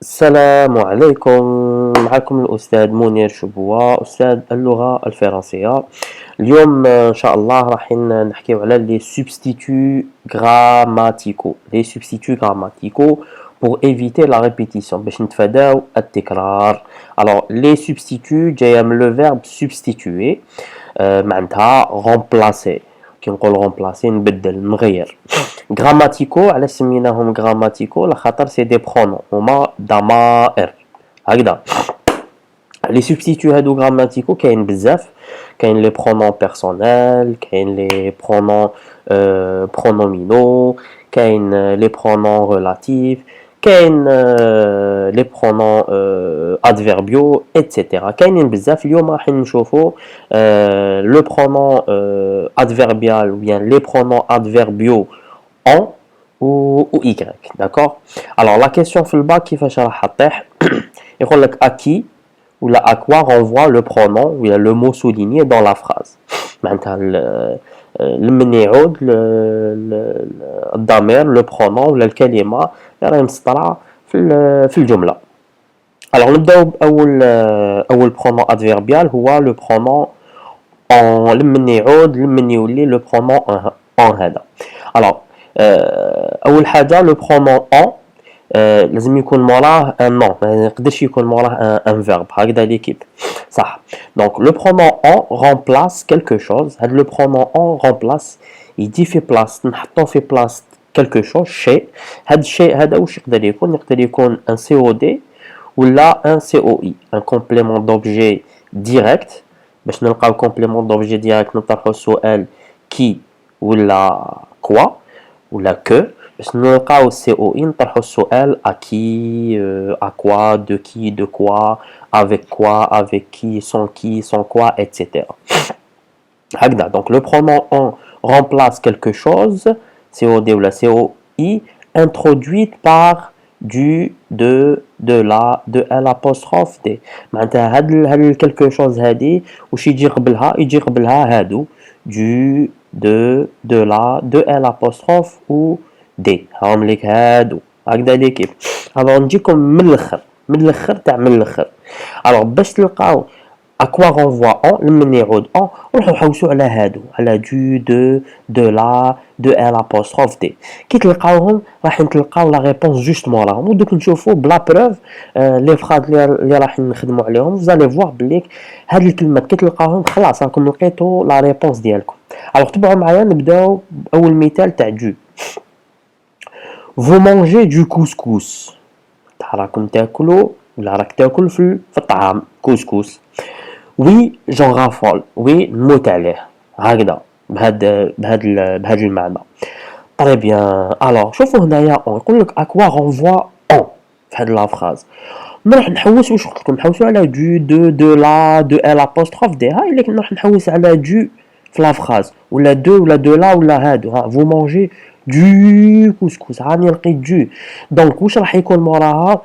السلام عليكم. معكم الأستاذ منير شبوة، أستاذ اللغة الفرنسية. اليوم إن شاء الله راح نحكيو على les substituts grammaticaux. Les substituts grammaticaux pour éviter la répétition باش نتفاداو التكرار. Alors les substituts جاية من le verbe substituer، معناتها remplacer. كي نقول remplacer نبدل نغير. غراماتيكو علاش سميناهم غراماتيكو لخاطر سي دي برونون هما ضمائر هكذا. لي سوبستيتو هادو غراماتيكو كاين بزاف، كاين لي برونون بيرسونيل، كاين لي برونون برونومينو، كاين لي برونون ريلاتيف، كاين لي برونون ادفيربيو اتسيتيرا. كاينين بزاف. اليوم راح نشوفوا لو برونون ادفيربيال ou bien les pronoms adverbiaux en ou y, d'accord. Alors la question في الباك كيفاش راح تطيح؟ يقول لك à qui ou là à quoi renvoie le pronom ou le mot souligné dans la phrase. معناتها لمن يعود الضمير لو برونون ولا الكلمه اللي راهي مسطره في الجمله. alors نبداو باول برونون ادفيربيال هو لو برونون en لمن يعود لمن يولي لو برونون en هذا. alors اول حاجه لو برونون en لازم يكون موراه ان نون، ما يقدرش يكون موراه ان فيرب هكذا ليكيب صح. دونك لو برونون en remplace quelque chose. هاد لو برونون en remplace يجي في بلاصه، نحطو في بلاصه quelque chose شيء. هاد الشيء هذا واش يقدر يكون؟ يقدر يكون ان سي او دي ولا ان سي او اي، ان كومبليمون دوبجي ديريكت. باش نلقاو كومبليمون دوبجي ديريكت نطرحو السؤال كي ولا كوا ولا كو. باش نلقاو سي او اي نطرحو السؤال ا كي ا كوا دو كي دو كوا افيك كوا افيك كي سون كوا اتسيتيرا هكذا. دونك لو برونون en remplace quelque chose COD ou la COI introduite par du de la de l'apostrophe d. معناتها هاد quelque chose هادي واش يجي قبلها هادو du de la de l'apostrophe ou دي هاهم ليك هادو هكذا ليكيب. alors نجيكم من الاخر تاع من الاخر. alors باش تلقاو à quoi renvoie en لمن يعود en نروحو نحوسو على هادو، على de la de l'apostrophe d. كي تلقاوهم راح تلقاو لا ريبونس جوست موراهم. ودوك نشوفو بلا بروف لي فراز اللي راح نخدمو عليهم. فزالي فواغ بليك هاد الكلمات كي تلقاوهم خلاص راكم لقيتو لا ريبونس ديالكم. alors تبعوا معايا نبداو باول مثال تاع جو. Vous mangez du couscous. راكم تاكلوا ولا راك تاكل في الطعام كوسكوس. Oui j'en raffole. oui نموت عليه هكذا بهذا المعنى. très bien. alors شوفوا هنايا يقول لك à quoi renvoie en في هذه لا فراز. نروح نحوس واش قلت لكم نحوسوا على دو لا دو ال apostrophe دي. هاي اللي نروح نحوس على دو في لا فراز ولا دو لا ولا هادو. ها vous mangez du couscous راني لقيت جو. دونك واش راح يكون موراها؟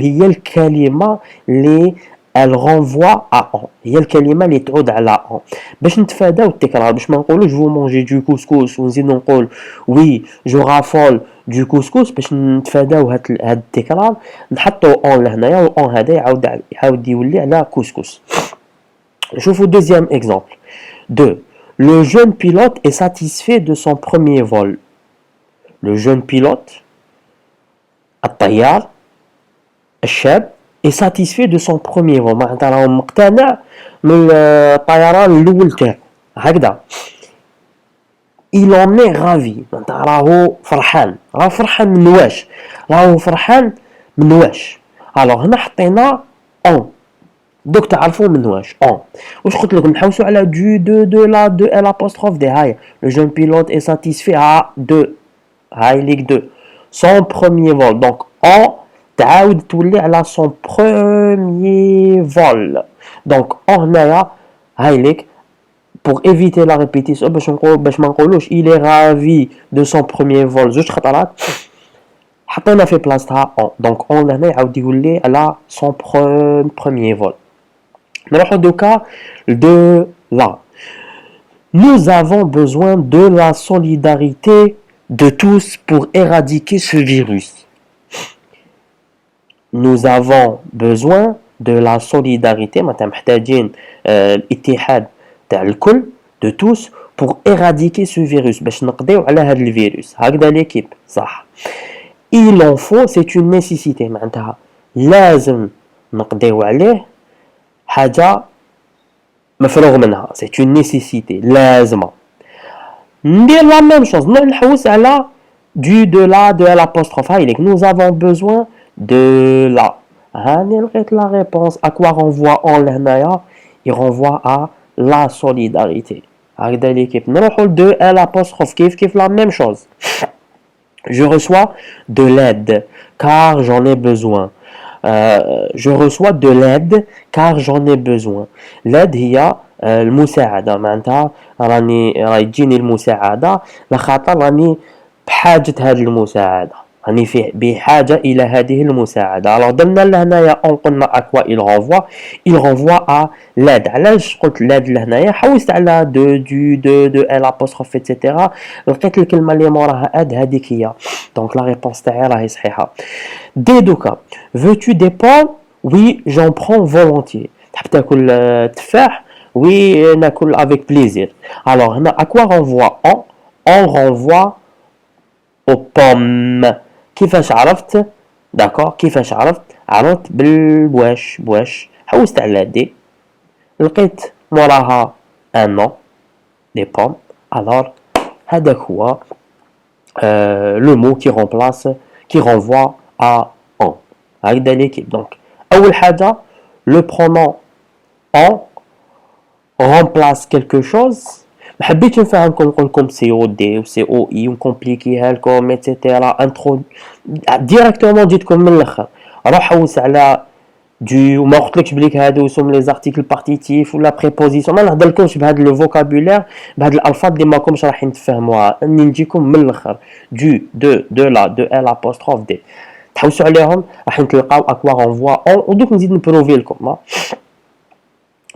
هي الكلمه اللي elle renvoie à en، هي الكلمه اللي تعود على en باش نتفاداو التكرار. باش ما نقولوش vous mangez du couscous ونزيد نقول oui je raffole du couscous. باش نتفاداو هاد التكرار نحطو en لهنايا و en هذا يعاود يولي على couscous. شوفوا دوزيام اكزامبل. 2 Le jeune pilote est satisfait de son premier vol. Le jeune pilote, الطيار الشاب est satisfait de son premier vol. معناتها راهو مقتنع من الطيران الأول تاعو هكذا. Il en est ravi. معناتها راهو فرحان من واش؟ راهو فرحان من واش؟ alors هنا حطينا en. دوك تعرفوا من واش en. واش قلت لكم نحوسوا على دو لا دو ال apostrophe دي. هاي le jeune pilote est satisfait de هاي ليك دو son premier vol. donc en تعاود تولي على son premier vol. donc en هنايا هاي ليك pour éviter la répétition باش ما نقولوش il est ravi de son premier vol زوج خطرات حطينا في بلاصتها en. donc en هنا يعاود يولي على son premier vol. نروحو دوكا de là. Nous avons besoin de la solidarité de tous pour éradiquer ce virus. nous avons besoin de la solidarité معناتها محتاجين الاتحاد تاع الكل de tous pour éradiquer ce virus باش نقضيو على هذا الفيروس هكذا ليكيب صح il en faut c'est une nécessité معناتها لازم نقضيو عليه حاجة مفروغ منها c'est une nécessité لازمة ندير la même chose نحوس على du de la de l'apostrophe هايليك nous avons besoin de la هاني لقيت la réponse à quoi renvoie en لهنايا il renvoie à la solidarité هكذا l'équipe نروحو de l'apostrophe كيف la même chose je reçois de l'aide car j'en ai besoin je reçois de l'aide car j'en ai besoin l'aide هي المساعدة معناتها راهي تجيني المساعدة لخاطر راني بحاجة هذه المساعدة راني بحاجة إلى هذه المساعدة alors درنا لهنايا قلنا à quoi il renvoie à l'aide علاش قلت l'aide لهنايا حوست على de l'apostrophe etc لقيت الكلمة اللي موراها aide هذيك هي donc la réponse تاعي راهي صحيحة دي دوكا veux-tu des pommes oui j'en prends volontiers تحب تاكل تفاح oui ناكل avec plaisir alors هنا à quoi renvoie on renvoie aux pommes كيفاش عرفت داكور كيفاش عرفت بواش حوست على دي لقيت موراها ان نو دي بوم alors هذاك هو لو مو qui renvoie à en هكذا l'équipe donc اول حاجه le pronom en remplace quelque chose ما حبيتش نفهمكم نقول لكم سي او دي و سي او اي ونكومبليكيها لكم ايتترا انترو ديريكتومون جيتكم من الاخر روح حوس على دو وما قلتلكش بليك هادو سوم لي زارتيكل بارتيتيف ولا بريبوزيسيون ما نهضرلكمش بهاد لو فوكابولير بهاد الالفاظ اللي ماكمش رايحين تفهموها اني نجيكم من الاخر دو لا دو ال ابوستروف دي تحوسوا عليهم راح تلقاو اكوا رونفوا اون ودوك نزيد نبروفي لكم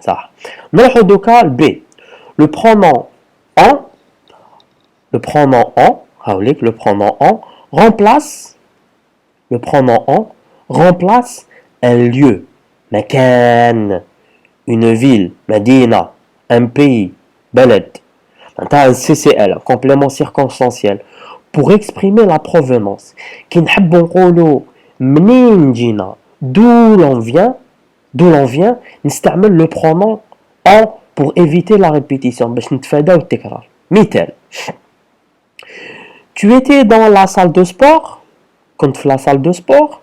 صح نروحو دوكا البي le pronom le pronom en remplace un lieu مكان une ville مدينة un pays بلد un CCL un complément circonstanciel pour exprimer la provenance كي نحبو نقولو منين جينا d'où l'on vient نستعمل le pronom en pour éviter la répétition باش نتفاداو التكرار مثال tu étais dans la salle de sport كنت في la salle de sport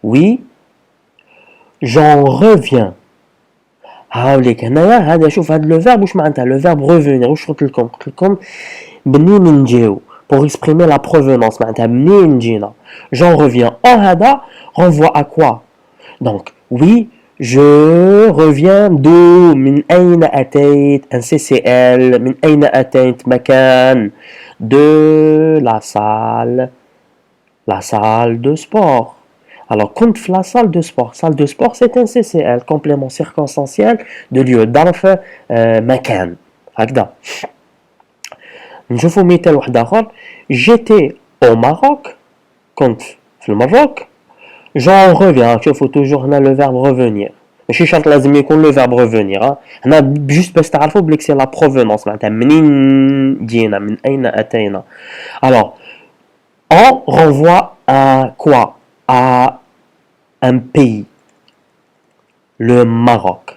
oui j'en reviens هاوليك هنايا هذا شوف هذا لو فيرب واش معناتها لو فيرب revenir واش قلت لكم منين نجيو pour exprimer la provenance معناتها منين جينا j'en reviens en هذا renvoie à quoi donc oui je reviens d'où من أين أتيت un CCL من أين أتيت مكان de la salle de sport alors كنت في la salle de sport c'est un CCL complément circonstanciel de lieu ظرف مكان هكذا نشوفوا مثال واحد آخر j'étais au Maroc كنت في الماروك j'en reviens شوفوا توجور هنا لو فيرب revenir ماشي شرط لازم يكون لو فيرب revenir هنا جوست باش تعرفوا بليك سي لا بروفونونس معناتها منين جينا من أين أتينا alors on renvoie à quoi à un pays le Maroc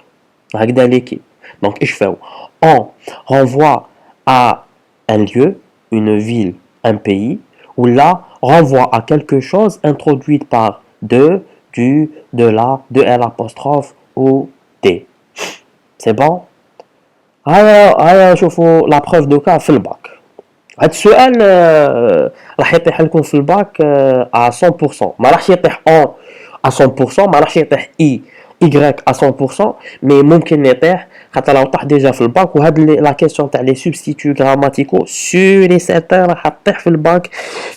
هكذا l'équipe donc ايش فاو on renvoie à un lieu une ville un pays ou là renvoie à quelque chose introduite par de, du, de la, de l'apostrophe ou des. C'est bon? هيا شوفوا لا بروف دوكا في الباك هاد السؤال راح يطيح لكم في الباك à 100% ما راحش يطيح à 100% ما راحش يطيح Y à 100% mais ممكن يطيح خاطر لو طاح ديجا في الباك وهاد لا كيسيون تاع لي سوبستيتو غراماتيكو سور لي سيرتان راح تطيح في الباك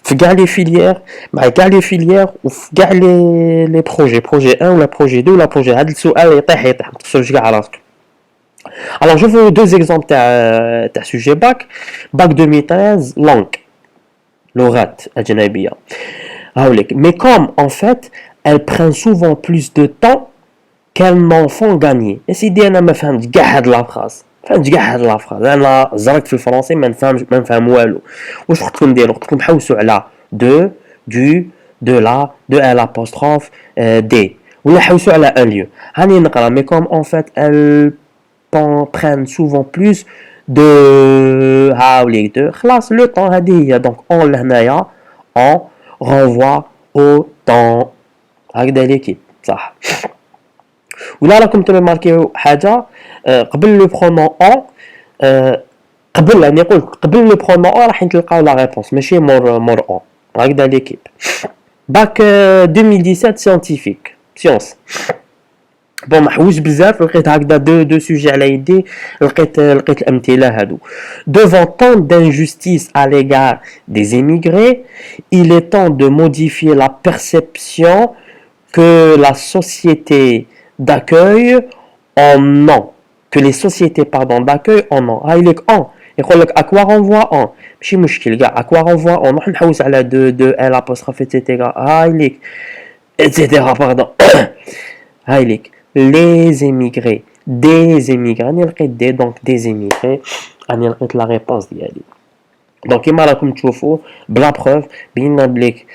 في كاع لي فيليير مع كاع لي فيليير وفي كاع لي بروجي 1 ولا بروجي 2 ولا بروجي هاد السؤال يطيح ما تفسروش كاع راسك alors je veux deux exemples تاع sujet bac 2013 langue لغات أجنبية هاوليك mais comme en fait elles prennent souvent plus de temps qu'elles n'en font gagner. سيدي انا ما فهمتش كاع هاد لافراز فهمت كاع هاد لافراز انا زرقت في الفرنسي ما نفهم والو واش قلت لكم نديرو قلت لكم حوسوا على دو دو دو لا دو ال apostrophe دي ولا حوسوا على un lieu هاني نقرا مي كوم en fait elles prennent souvent plus de هاوليك دو خلاص لو طون هذه هي دونك اون لهنايا on renvoie au temps هكذا ليكيب صح ولا راكم ترماركيو حاجه قبل لو برونون اون قبل يعني قلت قبل لو برونون اون راح تلقاو لا ريبونس ماشي مور اون هكذا ليكيب باك 2017 سيانتيفيك سيونس بون ما حوش بزاف لقيت هكذا دو سوجي على يدي لقيت الامثله هادو devant tant d'injustice à l'égard des émigrés il est temps de modifier la perception que la société d'accueil en ont que les sociétés d'accueil en ont هاي لك en يقول لك à quoi renvoie en ماشي مشكل كاع à quoi renvoie en نروح نحوس على دو ال apostrophe etc هاي لك etc pardon هاي لك les émigrés des émigrés راني لقيت دي دونك des émigrés راني لقيت لا ريبونس ديالي دونك كيما راكم تشوفوا بلا بروف بينا بليك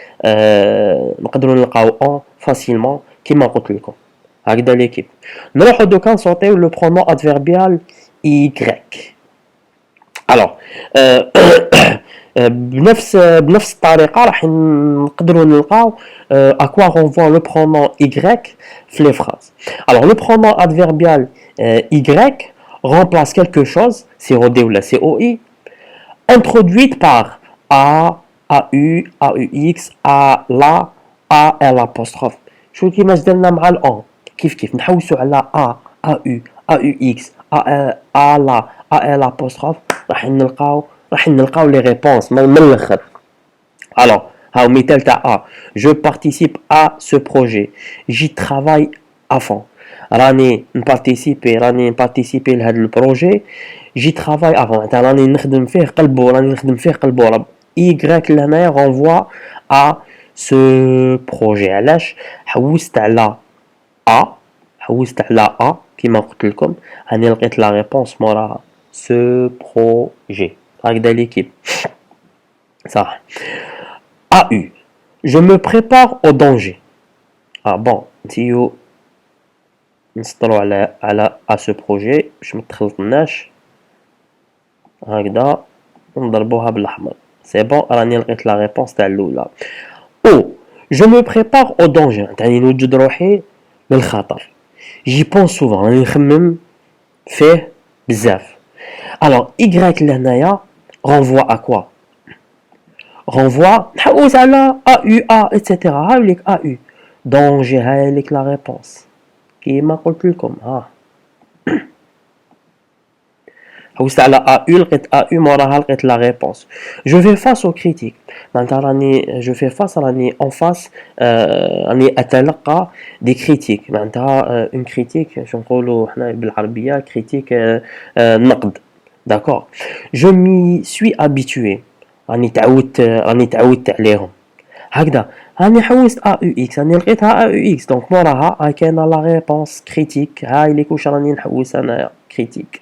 نقدروا نلقاو ان فاسيلمون كيما قلت لكم هكذا ليكيب نروحو دوكا نصوتيو لو برونون ادفيربيال y الوغ بنفس الطريقه راح نقدروا نلقاو à quoi renvoie le pronom y في les phrases. Alors le pronom adverbial y remplace quelque chose COD ou la COI introduite par a AU AUX a la a l apostrophe. شو كيما درنا مع الان كيف نحوسوا على a AU AUX a la a l apostrophe راح نلقاو لي ريبونس من الاخر. Alors هاو مثال تاع A je participe à ce projet j'y travaille à fond راني نبارتيسيبي لهذا البروجي j'y travaille à fond راني نخدم فيه قلبو y لهنايا renvoie à ce projet علاش حوست على A كيما قلت لكم راني لقيت لا ريبونس موراها ce projet هكذا ليكيب صح. AU je me prépare au danger bon نسيو نسطروا على à ce projet باش ما تخلطناش هكذا نضربوها بالاحمر سي بون راني لقيت لا ريبونس تاع الاولى او je me prépare au danger تعني نوجد روحي للخطر j'y pense souvent راني نخمم فيه بزاف. alors y لهنايا renvoie à quoi renvoie نحوس على AUA etc هاوليك AU danger هاوليك لا ريبونس كيما قلت لكم حوست على AU لقيت AU موراها لقيت لا ريبونس je fais face aux critiques معناتها راني je fais face راني en face راني اتلقى دي كريتيك معناتها une critique شو نقولوا حنا بالعربيه كريتيك نقد d'accord je m'y suis habitué راني تعودت عليهم هكذا راني حوست AUX راني لقيتها AUX دونك موراها كاينه لا ريبونس كريتيك هاي ليك واش راني نحوس انايا كريتيك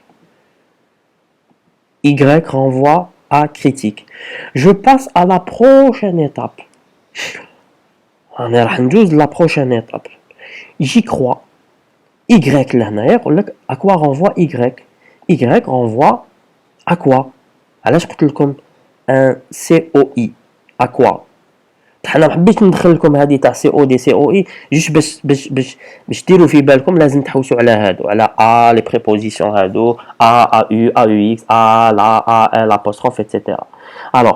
Y renvoie à critique je passe à la prochaine étape راني راح نجوز la prochaine étape j'y crois Y لهنايا يقول لك à quoi renvoie Y renvoie à quoi علاش قلت لكم un COI à quoi حنا ما حبيتش ندخل لكم هذه تاع COI جوج باش ديروا في بالكم لازم تحوسوا على هادو على لي بريبوزيسيون هادو AU AUX la l apostrophe etc. alors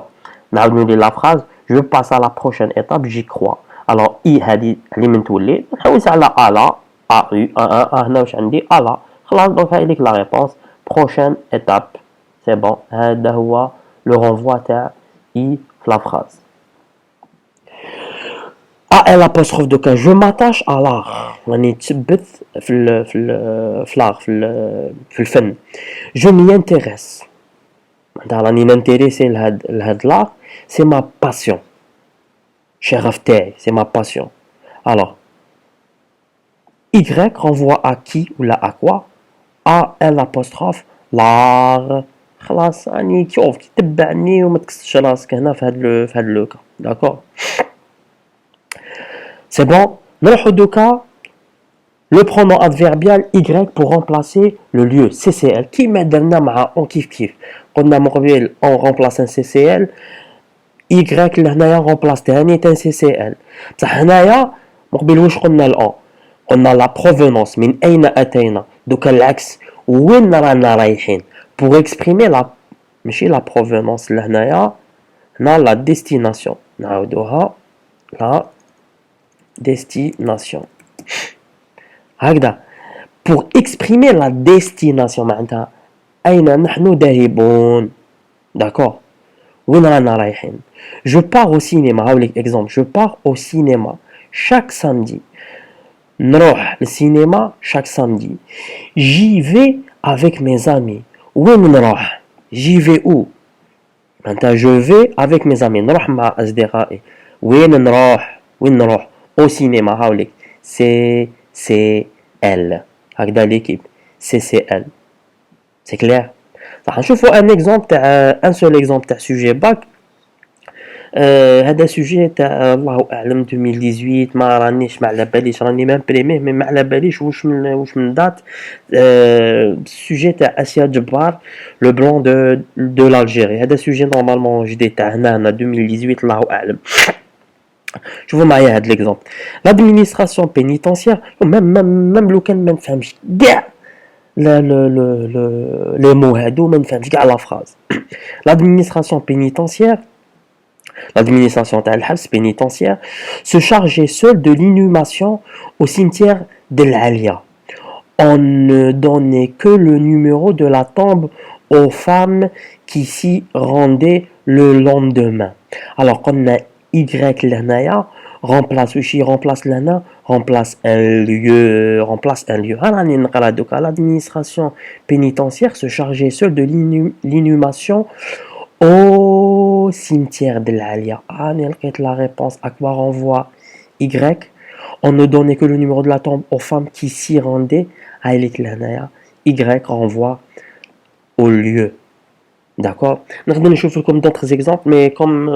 نعاود نولي لا فراز je passe à la prochaine étape j'y crois alors I هذه اللي من تولي نحوس على la AU هنا واش عندي la خلاص دونك هاي ليك لا ريبونس prochaine étape c'est bon هذا هو le renvoi تاع I في la phrase. L apostrophe de cas je m'attache à l'art راني نتثبت في l'art في الفن je m'y intéresse معناتها راني نانتيريسي لهاد l'art c'est ma passion شغف تاعي c'est ma passion alors Y renvoie à qui ou là à quoi, A L apostrophe l'art. خلاص يعني شوف تبعني وما تكسرش راسك هنا في هاد لو كا داكور. C'est bon. نروحو دوكا le pronom adverbial y pour remplacer le lieu CCL كيما درنا مع on كيف كيف قلنا من قبيل on remplace un CCL y لهنايا remplace ثاني un CCL بصح هنايا من قبيل واش قلنا الان قلنا لا provenance من أين أتينا دوكا العكس وين رانا رايحين pour exprimer la ماشي la provenance لهنايا هنا la destination نعاودوها la destination هكذا pour exprimer la destination معناتها أين نحن ذاهبون d'accord وين رانا رايحين je pars au cinéma هاوليك exemple je pars au cinéma chaque samedi نروح للسينما chaque samedi j'y vais avec mes amis وين نروح j'y vais où معناتها je vais avec mes amis نروح مع أصدقائي وين نروح au cinéma هاوليك c'est elle هكذا l'équipe CCL c'est clair راح نشوفوا ان اكزومبل تاع ان سول اكزومبل تاع سوجي باك هذا سوجي تاع الله اعلم 2018 ما رانيش ما على باليش راني مامبريميه مي ما على باليش واش من دات سوجي تاع اسيا جبار لو بلان دو l'Algérie هذا سوجي نورمالمون جديد تاع هنا 2018 الله اعلم شوفوا معايا هاد ليكزومبل l'administration pénitentiaire même لو كان ما نفهمش كاع les mots هادو ما نفهمش كاع لا فراز l'administration pénitentiaire l'administration تاع الحبس pénitentiaire se chargeait seule de l'inhumation au cimetière d'El Alia. On ne donnait que le numéro de la tombe aux femmes qui s'y rendaient le lendemain. Alors qu'on a Y لهنايا remplace وشي remplace لهنا remplace un lieu راني نقرا دوكا l'administration pénitentiaire se chargeait seule de l'inhumation au cimetière de l'Alia. راني لقيت la réponse à quoi renvoie Y. On ne donnait que le numéro de la tombe aux femmes qui s'y rendaient. هايليك لهنايا Y renvoie au lieu. D'accord. نقدر نشوف لكم d'autres exemples mais comme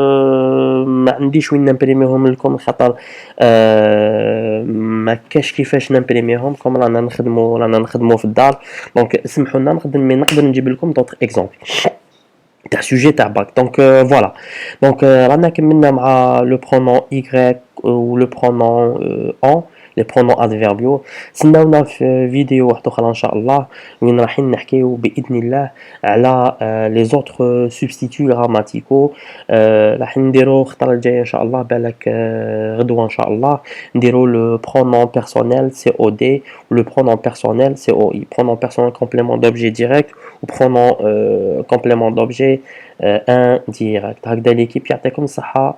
ما عنديش وين نمبريميهم لكم خاطر ما كاش كيفاش نمبريميهم كوم رانا نخدموا في الدار دونك اسمحوا لنا نقدر نجيب لكم d'autres exemples تاع سوجي تاع باك دونك فوالا دونك رانا كملنا مع لو برونون Y و لو برونون on لي برونون ادفيربيو تسناونا في فيديو واحد اخرى ان شاء الله وين رايحين نحكيو باذن الله على لي زوتر سوبستيتو غراماتيكو راح نديرو الخطره الجايه ان شاء الله بالك غدوه ان شاء الله نديرو لو برونون بيرسونيل سي او دي ولو برونون بيرسونيل سي او اي برونون بيرسونيل كومبليمون دوبجي ديريكت وبرونون كومبليمون دوبجي ان ديريكت هكذا ليكيب يعطيكم الصحه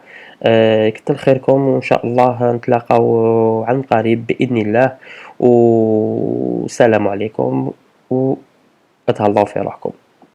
كتر خيركم وإن شاء الله نتلاقاو عن قريب بإذن الله والسلام عليكم وتهلاو في روحكم.